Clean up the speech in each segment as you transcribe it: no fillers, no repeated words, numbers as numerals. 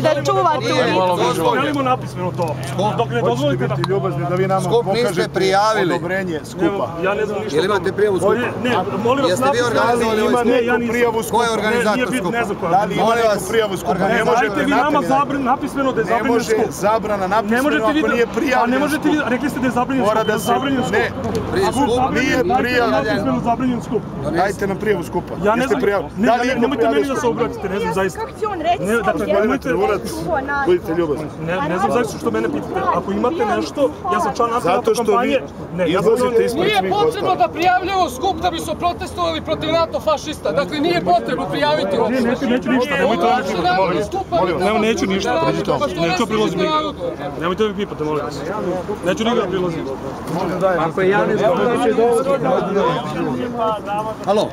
vojsci da čuvate ulicu. Želimo napismeno to. Dok ne dozvolite da... da vi nama Skup niste prijavili. Odobrenje skupa. Ja ne znam ništa. Jel imate prijavu skupa? Ne, molim vas Jeste vi organizovali ovaj skup? Ko je organizator skupa? Da li ima neku prijavu skupa? Ne možete vi nama napismeno da je zabranjen skup. Ne može zabrana napismeno ako nije prijavljen. A ne možete vi, rekli ste da je zabranjen skup. Mora da se... Ne, skup nije prijavljen. Napismeno zabranjen skup. Dajte nam prijavu skupa. Ja ne znam, nemojte meni da se obratite, ne znam zaista. Budite ljubazni. Ne znam zaista što mene pitate. Ako imate nešto, ja sam član NATO kampanje. Nije potrebno da prijavljamo skup da bi se protestovali protiv NATO fašista. Dakle, nije potrebno prijaviti ovo. Neću ništa, nemojte da mi pipate, molim vas. Neću ništa, neću prilazim nikad. Nemojte da mi pipate, molim vas. Neću nikad prilazim. Ako je javni zbog da će doći... Halo?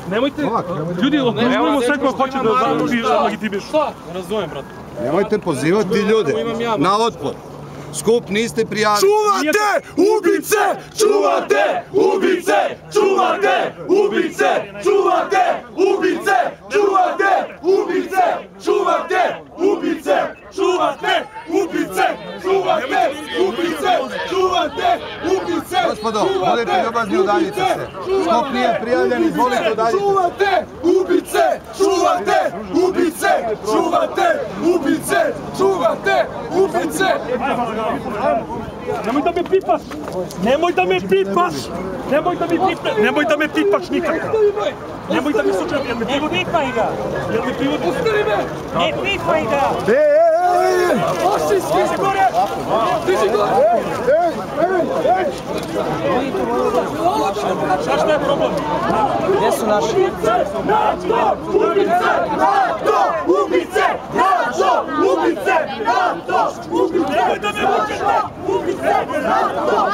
Nemojte, ljudi, optužujemo sve koja hoće da legitimišu. Razumem, brate. Nemojte pozivati ljude na otpor. Skup niste prijavili. Čuvate ubice! Čuvate ubice! Čuvate ubice! Čuvate ubice! Čuvate ubice! Čuvate ubice! Čuvate ubice! Čuvate ubice! Čuvate ubice! Gospodo, budete ljubazni, udaljite se. Skup nije prijavljen, izvolite udaljite. Čuvate ubice! Čuvate ubice! Čuvate ubice! Čuvate ubice! Nemoj da me pipaš! Nemoj da me pipaš! Nemoj da me pipaš nikakav! Nemoj da mi slučajem, jel me privodi? Ne pipaj ga! Jel me privodi? Pustili me! Ne pipaj ga! Oši, stiži gore! Stiži gore! Šta je problem? Gdje su naši? NATO! Ubice! NATO! Ubice! NATO! Ubice! NATO! Ubice! Nemoj da me mučite! Ubice! NATO!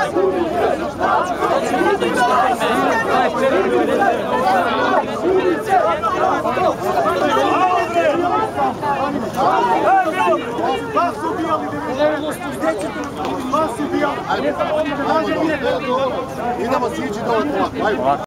Idemo sići dole.